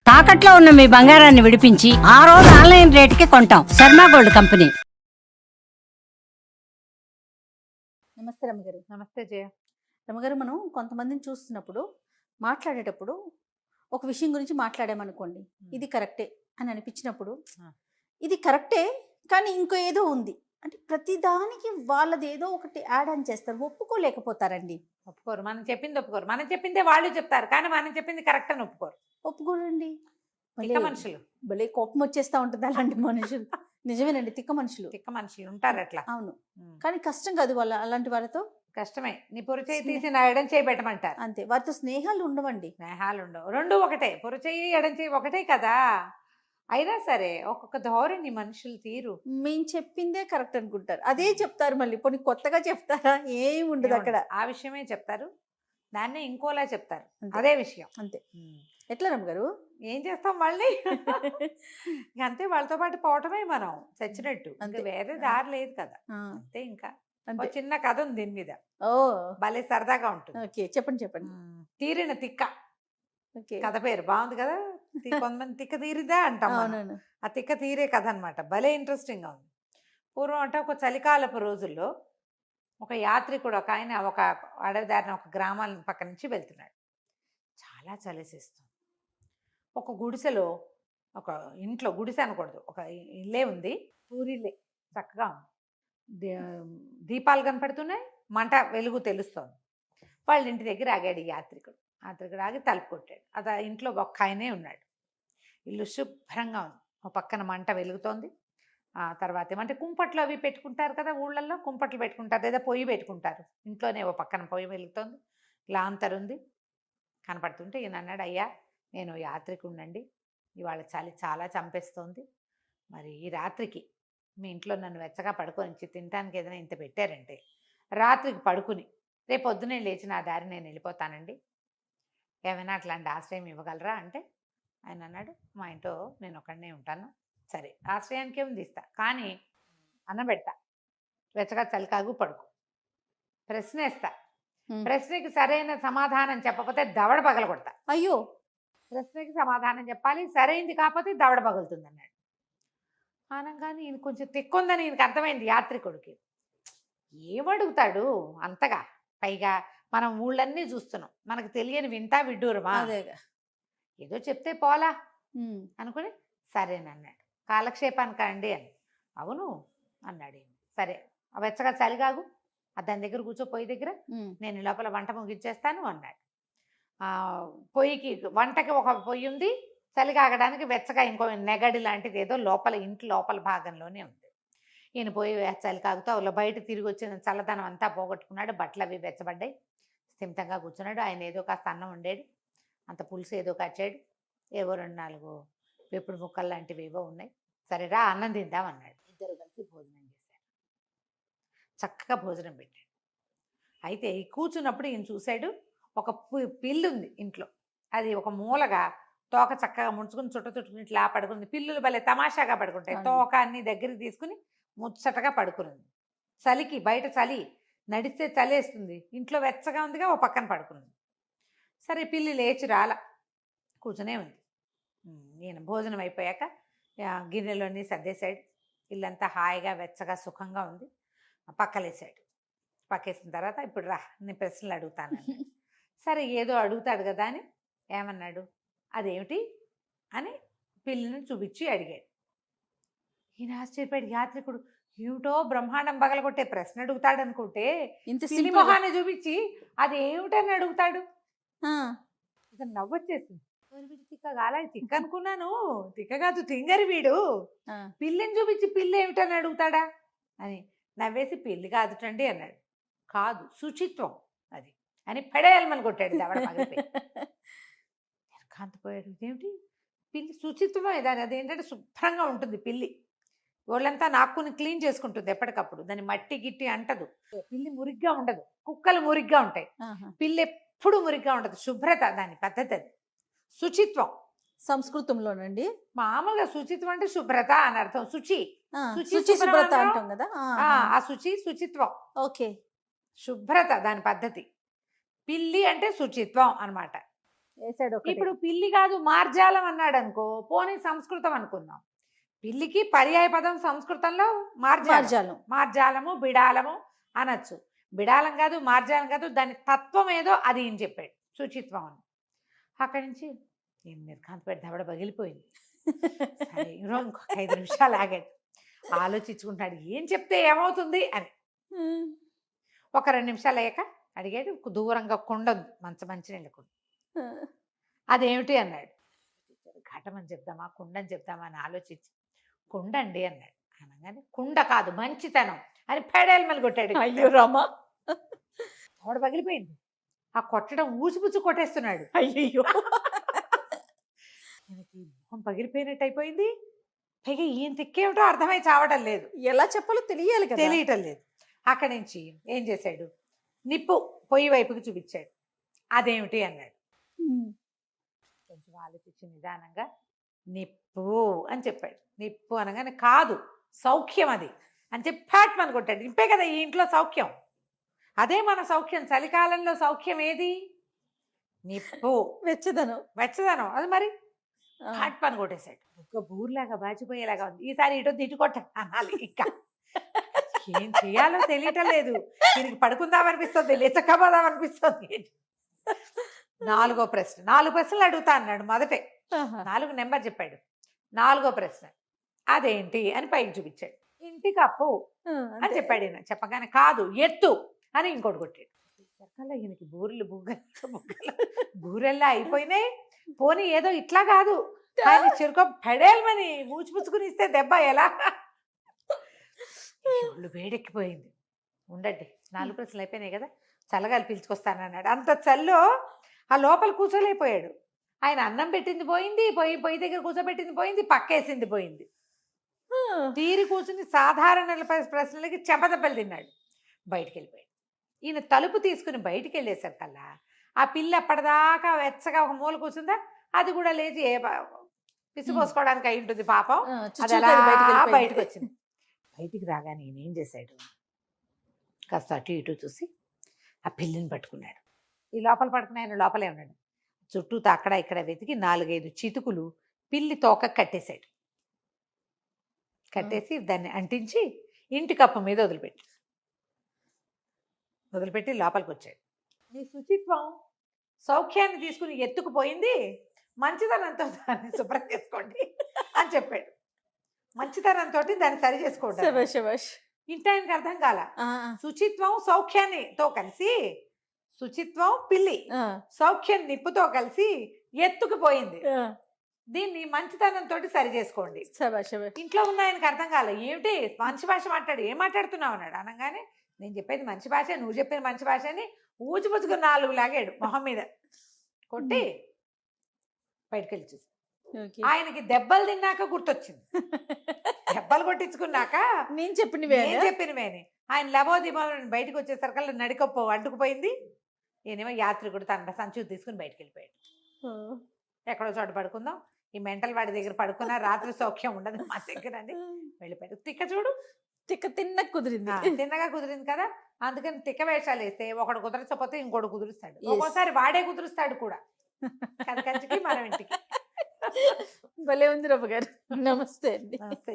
తాకట్లో ఉన్న మీ బంగారాన్ని విడిపించి ఆ రోజు ఆన్లైన్ రేటుకి కొంటాం. Sharma gold company. నమస్తే రమ్మగారు. నమస్తే జయ. రమ్మగారు, మనం కొంతమందిని చూస్తున్నప్పుడు మాట్లాడేటప్పుడు ఒక విషయం గురించి మాట్లాడామనుకోండి, ఇది కరెక్టే అని అనిపించినప్పుడు ఇది కరెక్టే కానీ ఇంకో ఏదో ఉంది అంటే ప్రతిదానికి వాళ్ళది ఏదో ఒకటి యాడ్ ఆన్ చేస్తారు, ఒప్పుకోలేకపోతారండి. ఒప్పుకోరు, మనం చెప్పింది ఒప్పుకోరు. మనం చెప్పిందే వాళ్ళు చెప్తారు కానీ మనం చెప్పింది కరెక్ట్ అని ఒప్పుకోరు. ఒప్పుకోరండి. తిక్క మనుషులు. భలే కోపం వచ్చేస్తా ఉంటుంది అలాంటి మనుషులు. నిజమేనండి, తిక్క మనుషులు. తిక్క మనుషులు ఉంటారు అట్లా. అవును, కానీ కష్టం కాదు వాళ్ళ అలాంటి వాళ్ళతో. కష్టమే. నీ పొరచేయి తీసి నా ఎడం చేయి పెట్టమంటారు. అంతే, వారితో స్నేహాలు ఉండవండి. స్నేహాలు ఉండవు, రెండు ఒకటే. పొరచేయి ఎడం చేయి ఒకటే కదా. అయినా సరే ఒక్కొక్క ధోరణి మనుషులు తీరు. మేము చెప్పిందే కరెక్ట్ అనుకుంటారు, అదే చెప్తారు. మళ్ళీ కొన్ని కొత్తగా చెప్తారా? ఏమి ఉండదు అక్కడ. ఆ విషయమే చెప్తారు, దాన్నే ఇంకోలా చెప్తారు. అదే విషయం. అంతే. ఎట్లా రమ్మగారు? ఏం చేస్తాం మళ్ళీ? అంతే, వాళ్ళతో పాటు పోవటమే మనం చచ్చినట్టు. ఇంకా వేరే దారి లేదు కదా. అంతే. ఇంకా ఒక చిన్న కథ ఉంది దీని మీద. ఓ, భలే సరదాగా ఉంటుంది. ఓకే, చెప్పండి చెప్పండి. తీరిన తిక్క. కథ పేరు బాగుంది కదా. కొంతమంది తిక్క తీరిదా అంటాం. ఆ తిక్క తీరే కథ అనమాట. భలే ఇంట్రెస్టింగ్ గా ఉంది. పూర్వం అంటే ఒక చలికాలపు రోజుల్లో ఒక యాత్రికుడు, ఒక ఆయన ఒక అడవి దారిన ఒక గ్రామాల పక్క నుంచి వెళ్తున్నాడు. చాలా చలిసేస్తుంది. ఒక గుడిసెలో, ఒక ఇంట్లో, గుడిసె అనకూడదు, ఒక ఇల్లే ఉంది. పూరిల్లే, చక్కగా ఉంది. దీపాలు కనపడుతున్నాయి, మంట వెలుగు తెలుస్తోంది. వాళ్ళ ఇంటి దగ్గర ఆగాడు ఈ యాత్రికుడు. ఆగి తలుపు కొట్టాడు. అది ఇంట్లో ఒక్క ఆయనే ఉన్నాడు. ఇల్లు శుభ్రంగా ఉంది. ఒక పక్కన మంట వెలుగుతోంది. ఆ తర్వాత ఏమంటే కుంపట్లు అవి పెట్టుకుంటారు కదా ఊళ్ళల్లో, కుంపట్లు పెట్టుకుంటారు లేదా పొయ్యి పెట్టుకుంటారు. ఇంట్లోనే ఓ పక్కన పొయ్యి వెలుగుతోంది. లాంతరు ఉంది, కనపడుతుంటే ఈయన అన్నాడు, అయ్యా నేను యాత్రికుడినండి, ఇవాళ చలి చాలా చంపేస్తోంది. మరి ఈ రాత్రికి మీ ఇంట్లో నన్ను వెచ్చగా పడుకొని తినడానికి ఏదైనా ఇంత పెట్టారంటే రాత్రికి పడుకుని రేపు పొద్దునే లేచి నా దారి నేను వెళ్ళిపోతానండి, ఏమైనా అట్లాంటి ఆశ్రయం ఇవ్వగలరా అంటే ఆయన అన్నాడు, మా ఇంట్లో నేను ఒక్కడనే ఉంటాను. సరే, ఆశ్రయానికి ఏముంది ఇస్తా, కానీ అన్నం పెడతా, వెచ్చగా చలికాగు పడుకో, ప్రశ్న ఇస్తా, ప్రశ్నకి సరైన సమాధానం చెప్పకపోతే దవడ పగలగొడతా. అయ్యో, ప్రశ్నకి సమాధానం చెప్పాలి, సరైనది కాకపోతే దవడ పగులుతుంది అన్నాడు. అనగానే ఈయన కొంచెం తిక్కుందని ఈయనకి అర్థమైంది యాత్రికుడికి. ఏమడుగుతాడు అంతగా? పైగా మనం ఊళ్ళన్నీ చూస్తున్నాం, మనకు తెలియని వింటా విడ్డూరమా? ఏదో చెప్తే పోలా అనుకుని సరేనన్నాడు. కాలక్షేపానికి అండి అని. అవును అన్నాడు. సరే, వెచ్చగా చలిగాగు, దాని దగ్గర కూర్చో, పొయ్యి దగ్గర, నేను లోపల వంట ముగించేస్తాను అన్నాడు. పొయ్యికి, వంటకి ఒక పొయ్యి ఉంది, చలి కాగడానికి వెచ్చగా ఇంకో నెగడి లాంటిది ఏదో లోపల, ఇంటి లోపల భాగంలోనే ఉంది. ఈయన పోయి చలి కాగుతూ అలా బయట తిరిగి వచ్చిన చల్లదనం అంతా పోగొట్టుకున్నాడు. బట్టలు అవి వెచ్చబడ్డాయి. స్థిమితంగా కూర్చున్నాడు. ఆయన ఏదో కాస్త అన్నం వండాడు, అంత పులుసు ఏదో కచ్చాడు, ఏవో 2-4 వేపుడు ముక్కలు లాంటివి ఏవో ఉన్నాయి. సరేరా అన్నం తిందామన్నాడు. ఇద్దరు కలిసి భోజనం చేశారు. చక్కగా భోజనం పెట్టాడు. అయితే ఈ కూర్చున్నప్పుడు ఈయన చూశాడు, ఒక పిల్లి ఉంది ఇంట్లో. అది ఒక మూలగా తోక చక్కగా ముడుచుకుని చుట్టుకుని ఇట్లా పడుకుంది. పిల్లులు భలే తమాషాగా పడుకుంటాయి. తోక అన్ని దగ్గరికి తీసుకుని ముచ్చటగా పడుకునింది. చలికి, బయట చలి, నడిస్తే చలేస్తుంది, ఇంట్లో వెచ్చగా ఉందిగా, ఓ పక్కన పడుకున్నది. సరే, పిల్లి లేచి రాల, కూర్చునే ఉంది. ఈయన భోజనం అయిపోయాక గిన్నెలోని సర్దేశాడు. ఇల్లంతా హాయిగా వెచ్చగా సుఖంగా ఉంది. పక్కలేసాడు. పక్కేసిన తర్వాత ఇప్పుడు రా, నేను ప్రశ్నలు అడుగుతాను. సరే, ఏదో అడుగుతాడు కదా అని ఏమన్నాడు, అదేమిటి అని పిల్లిని చూపించి అడిగాడు. ఈయన ఆశ్చర్యపోయాడు. యాత్రికుడు ఏమిటో బ్రహ్మాండం పగలగొట్టే ప్రశ్న అడుగుతాడు అనుకుంటే పిల్లి మొహాన్ని చూపించి అది ఏమిటని అడుగుతాడు. ఇతను నవ్వొచ్చేసింది. తిక్క కాల, తిక్క అనుకున్నాను, తిక్క కాదు తింగరి వీడు, పిల్లిని చూపించి పిల్లి ఏమిటని అడుగుతాడా అని నవ్వేసి, పిల్లి కాదుటండి అన్నాడు. కాదు, శుచిత్వం అది అని పడేయాలని కొట్టాడు. దవడ పగిలిపోయి కాంతిపోయాడు. ఇదేమిటి పిల్లి శుచిత్వం? దాని అదేంటంటే శుభ్రంగా ఉంటుంది పిల్లి, వాళ్ళంతా నాక్కుని క్లీన్ చేసుకుంటుంది ఎప్పటికప్పుడు, దాన్ని మట్టి గిట్టి అంటదు. పిల్లి మురిగ్గా ఉండదు, కుక్కలు మురిగ్గా ఉంటాయి, పిల్లి ఎప్పుడు మురిగ్గా ఉండదు. శుభ్రత దాని పద్ధతి, అది శుచిత్వం. సంస్కృతంలోనండి మామూలుగా శుచిత్వం అంటే శుభ్రత అని అర్థం. శుచి, శుభ్రత అంటాం కదా. ఆ శుచిత్వం. ఓకే, శుభ్రత దాని పద్ధతి. పిల్లి అంటే శుచిత్వం అన్నమాట. వేసాడు ఒకటి. ఇప్పుడు పిల్లి కాదు మార్జాలం అన్నాడు అనుకో, పోనీ సంస్కృతం అనుకుందాం. పిల్లికి పర్యాయ పదం సంస్కృతంలో మార్జాలం. మార్జాలం. మార్జాలము బిడాలము అనొచ్చు. బిడాలం కాదు మార్జాలం కాదు, దాని తత్వం ఏదో అది ఈయన చెప్పాడు, శుచిత్వం అని. అక్కడి నుంచి నేను నిర్కాంతపేట దవడ పగిలిపోయింది. సరే ఇంకొక 5 నిమిషాలు ఆగాడు, ఆలోచించుకుంటాడు ఏం చెప్తే ఏమవుతుంది అని. ఒక 2 నిమిషాలు అయ్యాక అడిగాడు, దూరంగా కుండ ఉంది, మంచినీళ్ళ కుండ. అదేమిటి అన్నాడు. ఘటమని చెప్దామా కుండని చెప్దామా అని ఆలోచించి కుండ అండి అన్నాడు. అనగానే కుండ కాదు మంచితనం అని పెడేల్మలు కొట్టాడు. అయ్యో రామా, తోడ పగిలిపోయింది. ఆ కొట్టడం ఊచిపుచ్చి కొట్టేస్తున్నాడు. అయ్యో ఆయనకి మొహం పగిలిపోయినట్టు అయిపోయింది. పైగా ఈయన తిక్కేమిటో అర్థమై చావటం లేదు, ఎలా చెప్పాలో తెలియాలి కదా. తెలియటం లేదు. అక్కడి నుంచి ఏం చేశాడు, నిప్పు పొయ్యి వైపుకి చూపించాడు. అదేమిటి అన్నాడు. కొంచెం ఆలోచించి నిదానంగా నిప్పు అని చెప్పాడు. నిప్పు అనగానే కాదు సౌఖ్యం అది అని చెప్పి ఫ్యాట్ మన కొట్టాడు. నిప్పే కదా ఈ ఇంట్లో సౌఖ్యం, అదే మన సౌఖ్యం. చలికాలంలో సౌఖ్యం ఏది? నిప్పు, వెచ్చదనం. అది మరి ఫ్యాట్ పని కొట్టేశాడు. ఒక బూర్లాగా బాచిపోయేలాగా ఉంది. ఈసారి ఇటు తిట్టు కొట్ట అనాలి. ఇంకా ఏం చేయాలో తెలియటం లేదు. దీనికి పడుకుందామనిపిస్తుంది, లేచకపోదామనిపిస్తుంది. 4వ ప్రశ్న. 4 ప్రశ్నలు అడుగుతా అన్నాడు మొదటే. 4 నెంబర్ చెప్పాడు. 4వ ప్రశ్న అదేంటి అని పైకి చూపించాడు. ఇంటి కప్పు అని చెప్పాడు. ఈయన చెప్పగానే కాదు ఎత్తు అని ఇంకోటి కొట్టాడు. సరికల్లా ఈయనకి బూరెల్లా అయిపోయినాయి. పోనీ ఏదో ఇట్లా కాదు, ఆయన చిరుకో పెడేల్మని మూచిపుచ్చుకుని ఇస్తే దెబ్బ ఎలా? ఒళ్ళు వేడెక్కిపోయింది. ఉండండి 4 ప్రశ్నలు అయిపోయినాయి కదా, చల్లగాలి పీల్చుకొస్తానన్నాడు. అంత చల్లో ఆ లోపల కూర్చోలేకపోయాడు. ఆయన అన్నం పెట్టింది పోయింది, పొయ్యి దగ్గర కూర్చోబెట్టింది పోయింది, పక్కేసింది పోయింది. తీరి కూర్చుని సాధారణ ప్రశ్నలకి చెంపదెబ్బలు తిన్నాడు. బయటికి వెళ్ళిపోయాడు. ఈయన తలుపు తీసుకుని బయటికి వెళ్ళేసరికల్లా ఆ పిల్ల అప్పటిదాకా వెచ్చగా ఒక మూల కూర్చుందా, అది కూడా లేచి పిసిపోసుకోవడానికి అయి ఉంటుంది పాపం. అది అలా బయటకు వచ్చింది. బయటికి రాగానే ఈయన ఏం చేశాడు, కాస్త అటు ఇటు చూసి ఆ పిల్లిని పట్టుకున్నాడు. ఈ లోపల పడుకున్న ఆయన లోపలే ఉన్నాడు. చుట్టూ అక్కడ ఇక్కడ వెతికి 4-5 చితుకులు పిల్లి తోక కట్టేశాడు. కట్టేసి దాన్ని అంటించి ఇంటి కప్పు మీద వదిలిపెట్టి లోపలికి వచ్చాడు. నీ శుచిత్వం సౌఖ్యాన్ని తీసుకుని ఎత్తుకుపోయింది, మంచితనంతో దాన్ని శుభ్రం చేసుకోండి అని చెప్పాడు. మంచితనంతో దాన్ని సరి చేసుకోండి. ఇంటి ఆయనకి అర్థం కాల. శుచిత్వం సౌఖ్యాన్నితో కలిసి, శుచిత్వం పిల్లి, సౌఖ్యం నిప్పుతో కలిసి ఎత్తుకుపోయింది, దీన్ని మంచితనంతో సరి చేసుకోండి. ఇంట్లో ఉన్న ఆయనకి అర్థం కాలే. ఏమిటి మంచి భాష మాట్లాడు, ఏం మాట్లాడుతున్నావు అన్నాడు. అనగానే నేను చెప్పేది మంచి భాష, నువ్వు చెప్పేది మంచి భాష అని ఊచిపుచ్చుకుని 4 లాగాడు మొహం మీద కొట్టి బయటకు వెళ్ళి చూసి. ఆయనకి దెబ్బలు తిన్నాక గుర్తొచ్చింది. దెబ్బలు కొట్టించుకున్నాక నేను చెప్పినవేని ఆయన లబోదిబో బయటకు వచ్చేసరికల్లా నడికప్పు అంటుకుపోయింది. ఈయనేమో యాత్రికుడు తన సంచు తీసుకుని బయటకు వెళ్ళిపోయాడు. ఎక్కడో చోట పడుకుందాం, ఈ మెంటల్ వాడి దగ్గర పడుకున్నా రాత్రి సౌఖ్యం ఉండదు మా దగ్గర అని వెళ్ళిపోయాడు. తిన్నగా కుదిరింది కదా, అందుకని తిక్క వేషాలు వేస్తే ఒకడు కుదరచకపోతే ఇంకోటి కుదురుస్తాడు. ఒక్కోసారి వాడే కుదురుస్తాడు కూడా. కంచికి మనం ఇంటికి. భలే ఉంది రవ్వ గారు. నమస్తే అండి. నమస్తే.